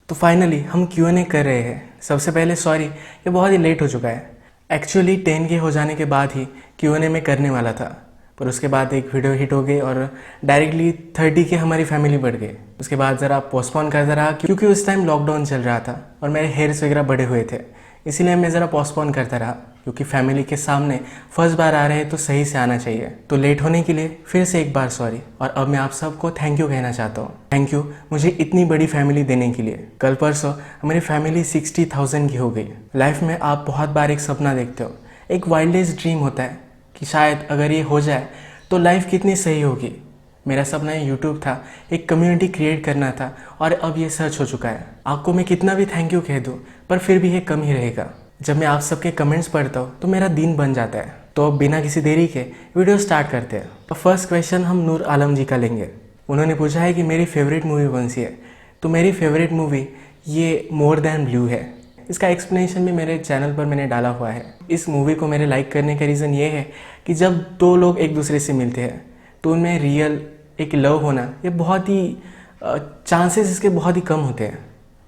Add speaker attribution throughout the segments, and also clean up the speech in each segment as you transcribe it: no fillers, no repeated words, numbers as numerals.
Speaker 1: तो फाइनली हम Q&A कर रहे हैं। सबसे पहले सॉरी, ये बहुत ही लेट हो चुका है। एक्चुअली 10K हो जाने के बाद ही Q&A में करने वाला था, पर उसके बाद एक वीडियो हिट हो गई और डायरेक्टली 30K हमारी फैमिली बढ़ गई। उसके बाद ज़रा पोस्टपोन करता रहा क्योंकि उस टाइम लॉकडाउन चल रहा था और मेरे हेयर्स वगैरह बड़े हुए थे, इसीलिए मैं ज़रा पोस्टपोन करता रहा क्योंकि फैमिली के सामने फर्स्ट बार आ रहे हैं तो सही से आना चाहिए। तो लेट होने के लिए फिर से एक बार सॉरी, और अब मैं आप सबको थैंक यू कहना चाहता हूँ। थैंक यू मुझे इतनी बड़ी फैमिली देने के लिए। कल परसों हमारी फैमिली 60,000 की हो गई। लाइफ में आप बहुत बार एक सपना देखते हो, एक वाइल्डेस्ट ड्रीम होता है कि शायद अगर ये हो जाए तो लाइफ कितनी सही होगी। मेरा सपना यूट्यूब था, एक कम्युनिटी क्रिएट करना था, और अब ये सच हो चुका है। आपको मैं कितना भी थैंक यू कह दूँ पर फिर भी ये कम ही रहेगा। जब मैं आप सबके कमेंट्स पढ़ता हूँ तो मेरा दिन बन जाता है। तो अब बिना किसी देरी के वीडियो स्टार्ट करते हैं। तो फर्स्ट क्वेश्चन हम नूर आलम जी का लेंगे। उन्होंने पूछा है कि मेरी फेवरेट मूवी कौन सी है। तो मेरी फेवरेट मूवी ये मोर दैन ब्लू है। इसका एक्सप्लेनेशन भी मेरे चैनल पर मैंने डाला हुआ है। इस मूवी को मेरे लाइक करने का रीज़न ये है कि जब दो लोग एक दूसरे से मिलते हैं तो उनमें रियल एक लव होना, ये बहुत ही चांसेस इसके बहुत ही कम होते हैं,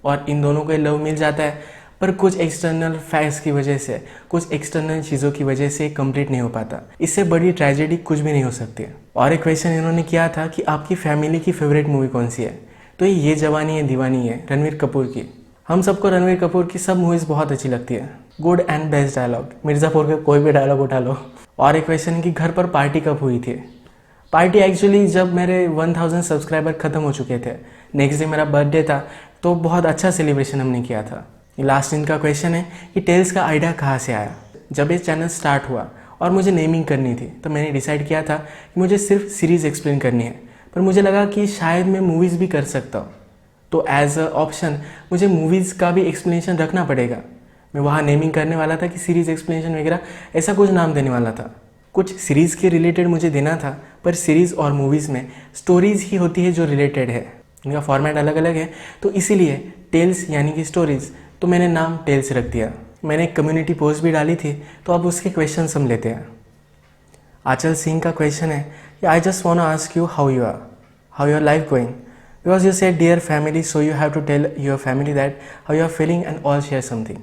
Speaker 1: और इन दोनों को लव मिल जाता है पर कुछ एक्सटर्नल फैक्ट्स की वजह से, कुछ एक्सटर्नल चीज़ों की वजह से कंप्लीट नहीं हो पाता। इससे बड़ी ट्रेजेडी कुछ भी नहीं हो सकती है। और एक क्वेश्चन इन्होंने किया था कि आपकी फैमिली की फेवरेट मूवी कौन सी है। तो ये जवानी है दीवानी है, रणवीर कपूर की। हम सबको रणवीर कपूर की सब मूवीज़ बहुत अच्छी लगती है। Good and best dialogue, Mirzapur के कोई भी डायलॉग उठा लो। और एक क्वेश्चन है कि घर पर पार्टी कब हुई थी। पार्टी एक्चुअली जब मेरे 1000 सब्सक्राइबर ख़त्म हो चुके थे, नेक्स्ट डे मेरा बर्थडे था, तो बहुत अच्छा सेलिब्रेशन हमने किया था। लास्ट दिन का क्वेश्चन है कि टेल्स का आइडिया कहाँ से आया। जब ये चैनल स्टार्ट हुआ और मुझे नेमिंग करनी थी तो मैंने डिसाइड किया था कि मुझे सिर्फ सीरीज़ एक्सप्लेन करनी है, पर मुझे लगा कि शायद मैं मूवीज़ भी कर सकता हूँ। तो एज अ ऑप्शन मुझे मूवीज़ का भी एक्सप्लेनेशन रखना पड़ेगा। मैं वहाँ नेमिंग करने वाला था कि सीरीज़ एक्सप्लेनेशन वगैरह ऐसा कुछ नाम देने वाला था। कुछ सीरीज़ के रिलेटेड मुझे देना था, पर सीरीज़ और मूवीज़ में स्टोरीज़ ही होती है जो रिलेटेड है, इनका फॉर्मेट अलग अलग है। तो इसीलिए टेल्स यानी कि स्टोरीज़, तो मैंने नाम टेल्स रख दिया। मैंने एक कम्युनिटी पोस्ट भी डाली थी, तो अब उसके क्वेश्चन हम लेते हैं। आंचल सिंह का क्वेश्चन है कि I just want to ask you how your life going, because you said dear family, so you have to tell your family that how you are feeling and all share something.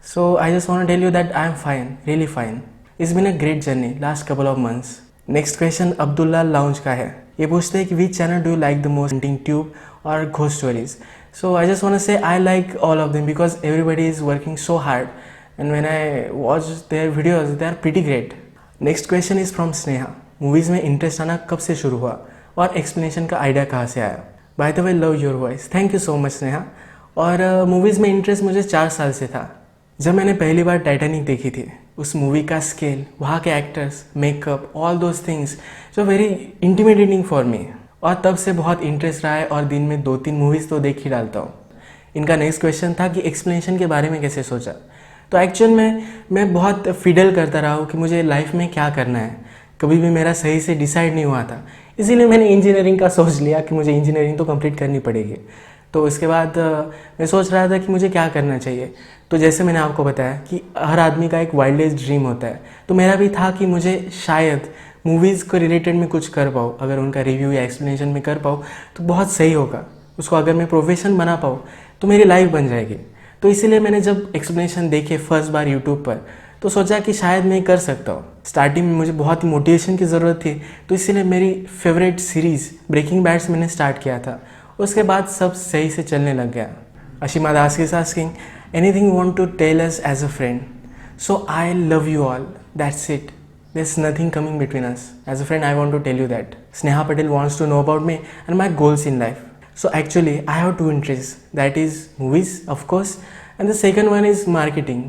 Speaker 1: So I just want to tell you that I am fine, really fine. It's been a great journey last couple of months. Next question Abdullah lounge का है। ये पूछते हैं कि which channel do you like the most, haunting tube और ghost stories. So I just want to say I like all of them because everybody is working so hard, and when I watch their videos they are pretty great. Next question is from Sneha. Movies में interest आना कब से शुरू हुआ और explanation का idea कहाँ से आया। By the way love your voice, thank you so much Sneha. और मूवीज़ में इंटरेस्ट मुझे 4 साल से था। जब मैंने पहली बार टाइटैनिक देखी थी, उस मूवी का स्केल, वहाँ के actors, makeup, all those things जो वेरी इंटिमिडेटिंग फॉर मी, और तब से बहुत इंटरेस्ट रहा है और दिन में 2-3 मूवीज़ तो देख ही डालता हूँ। इनका नेक्स्ट क्वेश्चन था कि एक्सप्लेनेशन के बारे में कैसे सोचा। तो एक्चुअल में मैं बहुत फिडल करता रहा हूँ कि मुझे लाइफ में क्या करना है, कभी भी मेरा सही से डिसाइड नहीं हुआ था। इसीलिए मैंने इंजीनियरिंग का सोच लिया कि मुझे इंजीनियरिंग तो कंप्लीट करनी पड़ेगी। तो उसके बाद मैं सोच रहा था कि मुझे क्या करना चाहिए। तो जैसे मैंने आपको बताया कि हर आदमी का एक वाइल्डेस्ट ड्रीम होता है, तो मेरा भी था कि मुझे शायद मूवीज़ को रिलेटेड में कुछ कर पाऊँ। अगर उनका रिव्यू या एक्सप्लेनेशन में कर पाऊँ तो बहुत सही होगा। उसको अगर मैं प्रोफेशन बना पाऊँ तो मेरी लाइफ बन जाएगी। तो इसीलिए मैंने जब एक्सप्लेनेशन देखे फर्स्ट बार यूट्यूब पर, तो सोचा कि शायद मैं कर सकता हूँ। स्टार्टिंग में मुझे बहुत ही मोटिवेशन की ज़रूरत थी, तो इसीलिए मेरी फेवरेट सीरीज़ ब्रेकिंग बैड्स मैंने स्टार्ट किया था। उसके बाद सब सही से चलने लग गया। Ashima Das is asking anything you want to tell us as a friend. So I love you all, that's it, there's nothing coming between us. As a friend I want to tell you that. Sneha Patel wants to know about me and my goals in life. So actually I have 2 interests, that is movies of course, and the second one is marketing,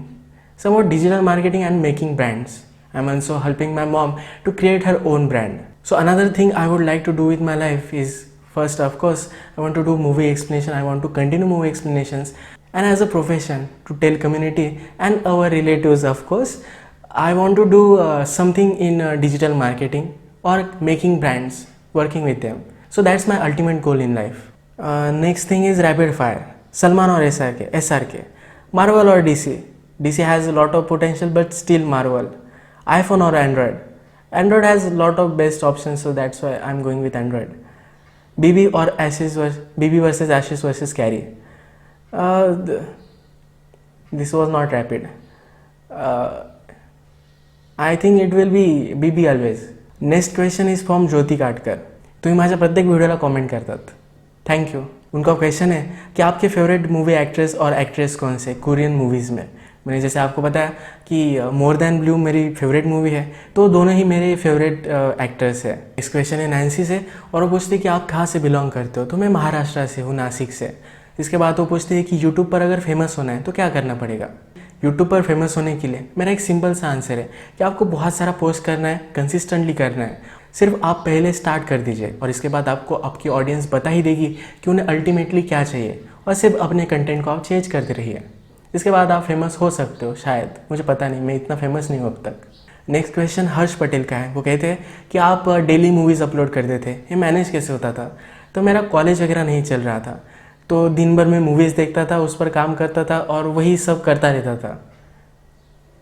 Speaker 1: somewhat digital marketing and making brands. I'm also helping my mom to create her own brand. So another thing I would like to do with my life is, first of course I want to do movie explanation. I want to continue movie explanations, and as a profession to tell community and our relatives of course I want to do something in digital marketing or making brands, working with them. So that's my ultimate goal in life. Next thing is rapid fire. Salman or SRK, Marvel or DC. DC has a lot of potential but still Marvel. iPhone or Android. Android has a lot of best options, so that's why I'm going with Android. BB versus Ashes versus Carrie. This was not rapid. I think it will be be always. Next question is from Jyoti Katkar. तुम्ही माझ्या प्रत्येक व्हिडिओला comment करतात, thank you. उनका question है कि आपके favourite movie actress और एक्ट्रेस कौन से कोरियन मूवीज़ में. मैंने जैसे आपको बताया कि मोर देन ब्लू मेरी फेवरेट मूवी है, तो दोनों ही मेरे फेवरेट एक्टर्स है. इस क्वेश्चन है नैन्सी से और वो पूछती है कि आप कहाँ से बिलोंग करते हो. तो मैं महाराष्ट्र से हूँ, नासिक से. इसके बाद वो पूछती है कि यूट्यूब पर अगर फेमस होना है तो क्या करना पड़ेगा. यूट्यूब पर फेमस होने के लिए मेरा एक सिंपल सा आंसर है कि आपको बहुत सारा पोस्ट करना है, कंसिस्टेंटली करना है. सिर्फ आप पहले स्टार्ट कर दीजिए और इसके बाद आपको आपकी ऑडियंस बता ही देगी कि उन्हें अल्टीमेटली क्या चाहिए, और सिर्फ अपने कंटेंट को आप चेंज करते रहिए. इसके बाद आप फेमस हो सकते हो शायद, मुझे पता नहीं, मैं इतना फेमस नहीं हूँ अब तक. नेक्स्ट क्वेश्चन हर्ष पटेल का है. वो कहते हैं कि आप डेली मूवीज़ अपलोड करते थे, ये मैनेज कैसे होता था. तो मेरा कॉलेज वगैरह नहीं चल रहा था, तो दिन भर मैं मूवीज़ देखता था, उस पर काम करता था और वही सब करता रहता था.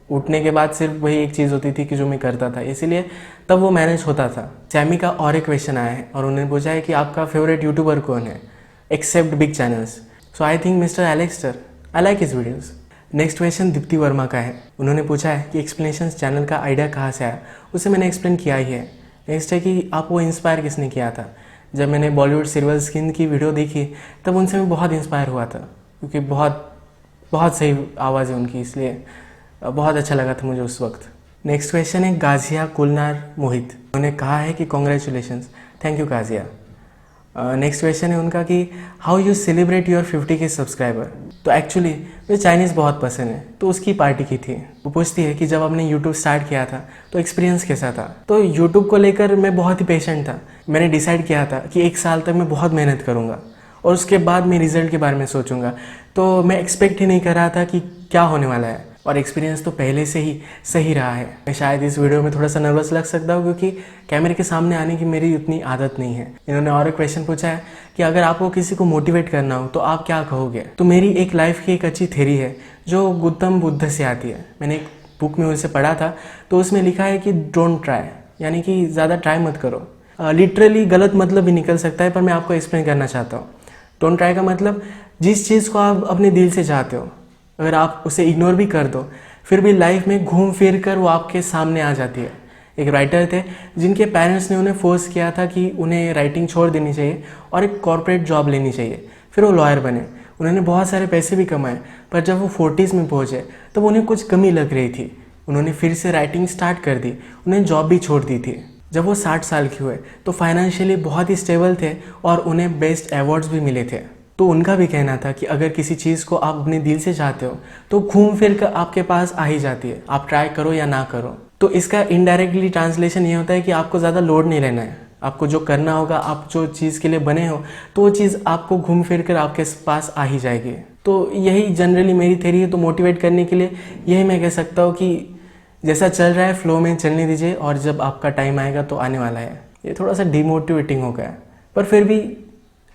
Speaker 1: उठने के बाद सिर्फ वही एक चीज़ होती थी कि जो मैं करता था, इसीलिए तब वो मैनेज होता था. सैमी का और एक क्वेश्चन आया है और उन्होंने पूछा है कि आपका फेवरेट यूट्यूबर कौन है except big channels. So I think mister Alexter, I like his videos. Next question Deepti Verma का है. उन्होंने पूछा है कि एक्सप्लेनेशंस चैनल का आइडिया कहाँ से आया. उसे मैंने एक्सप्लेन किया ही है. नेक्स्ट है कि आपको इंस्पायर किसने किया था. जब मैंने बॉलीवुड सीरियल स्किन की वीडियो देखी तब उनसे मैं बहुत इंस्पायर हुआ था, क्योंकि बहुत सही आवाज़ है उनकी, इसलिए बहुत अच्छा लगा था मुझे उस वक्त. नेक्स्ट क्वेश्चन है गाजिया कुलनार मोहित. उन्होंने कहा है कि congratulations, thank you Ghazia. Next question है उनका कि how you celebrate your 50K subscriber. तो एक्चुअली मुझे चाइनीज़ बहुत पसंद है, तो उसकी पार्टी की थी. वो पूछती है कि जब आपने यूट्यूब स्टार्ट किया था तो एक्सपीरियंस कैसा था. तो यूट्यूब को लेकर मैं बहुत ही पेशेंट था. मैंने डिसाइड किया था कि 1 साल तक मैं बहुत मेहनत करूँगा और उसके बाद मैं रिजल्ट के बारे में सोचूंगा. तो मैं एक्सपेक्ट ही नहीं कर रहा था कि क्या होने वाला है, और एक्सपीरियंस तो पहले से ही सही रहा है. मैं शायद इस वीडियो में थोड़ा सा नर्वस लग सकता हूँ, क्योंकि कैमरे के सामने आने की मेरी उतनी आदत नहीं है. इन्होंने और एक क्वेश्चन पूछा है कि अगर आपको किसी को मोटिवेट करना हो तो आप क्या कहोगे. तो मेरी एक लाइफ की एक अच्छी थ्योरी है जो गौतम बुद्ध से आती है. मैंने एक बुक में उसे पढ़ा था, तो उसमें लिखा है कि डोंट ट्राई, यानी कि ज़्यादा ट्राई मत करो. लिटरली गलत मतलब भी निकल सकता है, पर मैं आपको एक्सप्लेन करना चाहता हूँ. डोंट ट्राई का मतलब जिस चीज़ को आप अपने दिल से चाहते हो, अगर आप उसे इग्नोर भी कर दो, फिर भी लाइफ में घूम फिर कर वो आपके सामने आ जाती है. एक राइटर थे जिनके पेरेंट्स ने उन्हें फोर्स किया था कि उन्हें राइटिंग छोड़ देनी चाहिए और एक कॉर्पोरेट जॉब लेनी चाहिए. फिर वो लॉयर बने, उन्होंने बहुत सारे पैसे भी कमाए, पर जब वो 40s में पहुँचे तब उन्हें कुछ कमी लग रही थी. उन्होंने फिर से राइटिंग स्टार्ट कर दी, उन्हें जॉब भी छोड़ दी थी. जब वो 60 साल के हुए तो फाइनेंशियली बहुत ही स्टेबल थे और उन्हें बेस्ट अवार्ड्स भी मिले थे. तो उनका भी कहना था कि अगर किसी चीज़ को आप अपने दिल से चाहते हो तो घूम फिर कर आपके पास आ ही जाती है, आप ट्राई करो या ना करो. तो इसका इनडायरेक्टली ट्रांसलेशन ये होता है कि आपको ज़्यादा लोड नहीं लेना है. आपको जो करना होगा, आप जो चीज़ के लिए बने हो, तो वो चीज़ आपको घूम फिर कर आपके पास आ ही जाएगी. तो यही जनरली मेरी थ्योरी है. तो मोटिवेट करने के लिए यही मैं कह सकता हूँ कि जैसा चल रहा है फ्लो में चलने दीजिए, और जब आपका टाइम आएगा तो आने वाला है. ये थोड़ा सा डिमोटिवेटिंग हो गया, पर फिर भी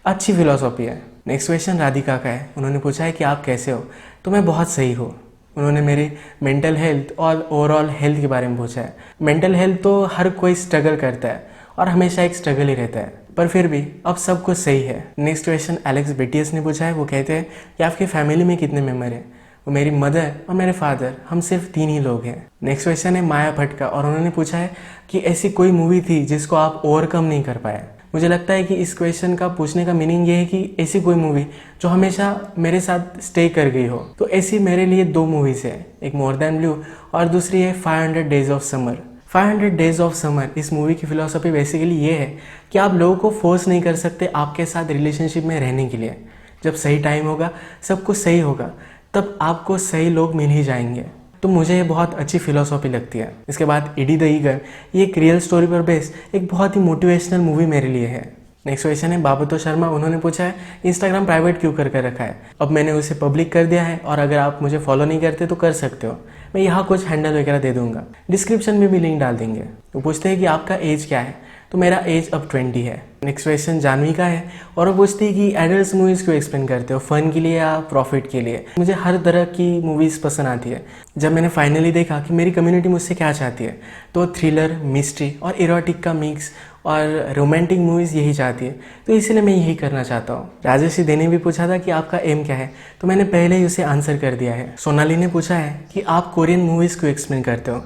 Speaker 1: अच्छी फिलॉसफी है. नेक्स्ट क्वेश्चन राधिका का है. उन्होंने पूछा है कि आप कैसे हो. तो मैं बहुत सही हूँ. उन्होंने मेरी मेंटल हेल्थ और ओवरऑल हेल्थ के बारे में पूछा है. मेंटल हेल्थ तो हर कोई स्ट्रगल करता है और हमेशा एक स्ट्रगल ही रहता है, पर फिर भी अब सब कुछ सही है. नेक्स्ट क्वेश्चन एलेक्स बेटियस ने पूछा है. वो कहते हैं कि आपके फैमिली में कितने मेम्बर हैं. वो मेरी मदर और मेरे फादर, हम सिर्फ 3 ही लोग हैं. नेक्स्ट क्वेश्चन है माया भट्ट का और उन्होंने पूछा है कि ऐसी कोई मूवी थी जिसको आप ओवरकम नहीं कर पाए. मुझे लगता है कि इस क्वेश्चन का पूछने का मीनिंग ये है कि ऐसी कोई मूवी जो हमेशा मेरे साथ स्टे कर गई हो. तो ऐसी मेरे लिए 2 मूवीज़ है, एक मोर देन ब्लू और दूसरी है 500 days of summer. 500 days of summer, इस मूवी की फिलॉसफी बेसिकली ये है कि आप लोगों को फोर्स नहीं कर सकते आपके साथ रिलेशनशिप में रहने के लिए. जब सही टाइम होगा, सब कुछ सही होगा, तब आपको सही लोग मिल ही जाएंगे. तो मुझे ये बहुत अच्छी फिलॉसफी लगती है. इसके बाद इडी द ईगर, ये एक रियल स्टोरी पर बेस्ड एक बहुत ही मोटिवेशनल मूवी मेरे लिए है. नेक्स्ट क्वेश्चन है बाबतो शर्मा. उन्होंने पूछा है इंस्टाग्राम प्राइवेट क्यों कर रखा है. अब मैंने उसे पब्लिक कर दिया है, और अगर आप मुझे फॉलो नहीं करते तो कर सकते हो. मैं यहाँ कुछ हैंडल वगैरह दे दूंगा, डिस्क्रिप्शन में भी लिंक डाल देंगे. वो पूछते हैं कि आपका एज क्या है. तो मेरा एज अब 20 है. नेक्स्ट क्वेश्चन जानवी का है और वो पूछती है कि एडल्ट मूवीज़ क्यों एक्सप्लेन करते हो, फ़न के लिए या प्रॉफिट के लिए. मुझे हर तरह की मूवीज़ पसंद आती है. जब मैंने फाइनली देखा कि मेरी कम्युनिटी मुझसे क्या चाहती है, तो थ्रिलर, मिस्ट्री और इरोटिक का मिक्स और रोमांटिक मूवीज़ यही चाहती है, तो इसीलिए मैं यही करना चाहता हूँ। राजेश दे ने भी पूछा था कि आपका एम क्या है, तो मैंने पहले ही उसे आंसर कर दिया है। सोनाली ने पूछा है कि आप कोरियन मूवीज़ क्यों एक्सप्लेन करते हो।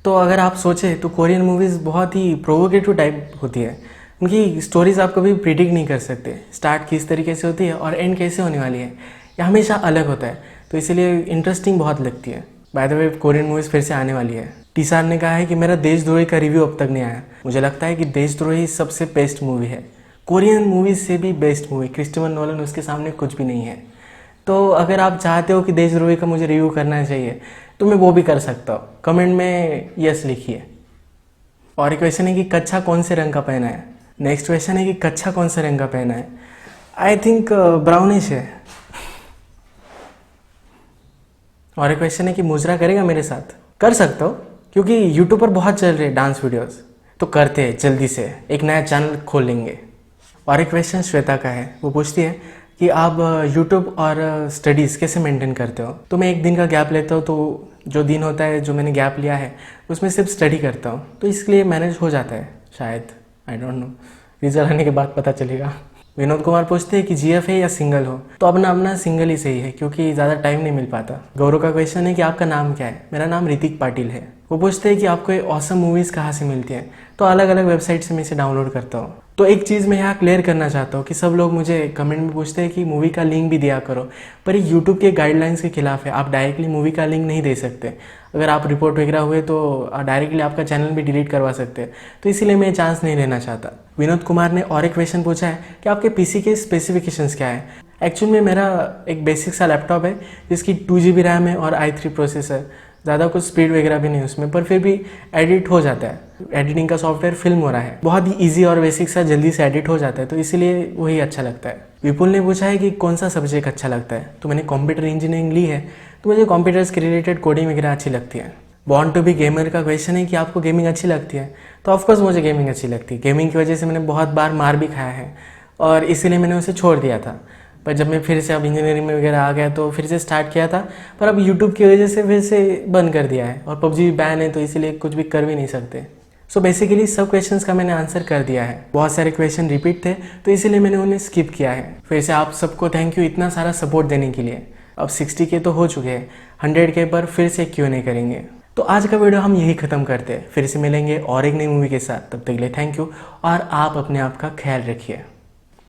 Speaker 1: तो अगर आप सोचें तो कोरियन मूवीज़ बहुत ही प्रोवोकेटिव टाइप होती है। उनकी स्टोरीज़ आप कभी प्रिडिक्ट नहीं कर सकते, स्टार्ट किस तरीके से होती है और एंड कैसे होने वाली है, यह हमेशा अलग होता है, तो इसीलिए इंटरेस्टिंग बहुत लगती है। By the way Korean movies फिर से आने वाली है। टीसार ने कहा है कि मेरा देशद्रोही का रिव्यू अब तक नहीं आया। मुझे लगता है कि देशद्रोही सबसे बेस्ट मूवी है, कोरियन मूवीज़ से भी बेस्ट मूवी। क्रिस्टोफर नोलन उसके सामने कुछ भी नहीं है। तो अगर आप चाहते हो कि देशद्रोही का मुझे रिव्यू करना चाहिए तो मैं वो भी कर सकता हूँ, कमेंट में यस लिखिए। और एक क्वेश्चन है कि कच्छा कौन से रंग का पहना है। नेक्स्ट क्वेश्चन है कि कच्छा कौन से रंग का पहना है। आई थिंक ब्राउनिश है। और एक क्वेश्चन है कि मुजरा करेगा मेरे साथ। कर सकता हो, क्योंकि यूट्यूब पर बहुत चल रहे हैं डांस वीडियोस, तो करते हैं जल्दी से, एक नया चैनल खोल लेंगे। और एक क्वेश्चन श्वेता का है, वो पूछती है कि आप यूट्यूब और स्टडीज़ कैसे मेंटेन करते हो। तो मैं एक दिन का गैप लेता हूँ, तो जो दिन होता है जो मैंने गैप लिया है उसमें सिर्फ स्टडी करता हूँ, तो इसलिए मैनेज हो जाता है शायद। आई डोंट नो, रिजल्ट आने के बाद पता चलेगा। विनोद कुमार पूछते हैं कि जीएफ है या सिंगल हो। तो अपना अपना सिंगल ही सही है, क्योंकि ज़्यादा टाइम नहीं मिल पाता। गौरव का क्वेश्चन है कि आपका नाम क्या है। मेरा नाम ऋतिक पाटिल है। वो पूछते हैं कि आपको ये ऑसम मूवीज़ कहाँ से मिलती हैं। तो अलग अलग वेबसाइट से मैं इसे डाउनलोड करता हूँ। तो एक चीज़ मैं यहाँ क्लियर करना चाहता हूँ कि सब लोग मुझे कमेंट में पूछते हैं कि मूवी का लिंक भी दिया करो, पर ये यूट्यूब के गाइडलाइंस के खिलाफ है। आप डायरेक्टली मूवी का लिंक नहीं दे सकते। अगर आप रिपोर्ट वगैरह हुए तो डायरेक्टली आपका चैनल भी डिलीट करवा सकते हैं, तो इसीलिए मैं चांस नहीं लेना चाहता। विनोद कुमार ने और एक क्वेश्चन पूछा है कि आपके पीसी के स्पेसिफिकेशंस क्या है। एक्चुअली में मेरा एक बेसिक सा लैपटॉप है जिसकी 2GB रैम है और i3 प्रोसेसर। ज़्यादा कुछ स्पीड वगैरह भी नहीं उसमें, पर फिर भी एडिट हो जाता है। एडिटिंग का सॉफ्टवेयर फिल्म हो रहा है, बहुत ही ईजी और बेसिक सा, जल्दी से एडिट हो जाता है, तो इसीलिए वही अच्छा लगता है। विपुल ने पूछा है कि कौन सा सब्जेक्ट अच्छा लगता है। तो मैंने कंप्यूटर इंजीनियरिंग ली है, तो मुझे कंप्यूटर्स के रिलेटेड कोडिंग वगैरह अच्छी लगती है। बॉर्न टू बी गेमर का क्वेश्चन है कि आपको गेमिंग अच्छी लगती है। तो ऑफकोर्स मुझे गेमिंग अच्छी लगती है। गेमिंग की वजह से मैंने बहुत बार मार भी खाया है और इसीलिए मैंने उसे छोड़ दिया था। पर जब मैं फिर से अब इंजीनियरिंग में वगैरह आ गया तो फिर से स्टार्ट किया था, पर अब यूट्यूब की वजह से फिर से बंद कर दिया है। और पबजी भी बैन है, तो इसीलिए कुछ भी कर भी नहीं सकते। सो बेसिकली सब क्वेश्चंस का मैंने आंसर कर दिया है। बहुत सारे क्वेश्चन रिपीट थे, तो इसीलिए मैंने उन्हें स्किप किया है। फिर से आप सबको थैंक यू इतना सारा सपोर्ट देने के लिए। अब 60K तो हो चुके हैं, 100K पर फिर से Q&A करेंगे। तो आज का वीडियो हम यही ख़त्म करते हैं। फिर से मिलेंगे और एक नई मूवी के साथ। तब तक के लिए थैंक यू, और आप अपने आप का ख्याल रखिए।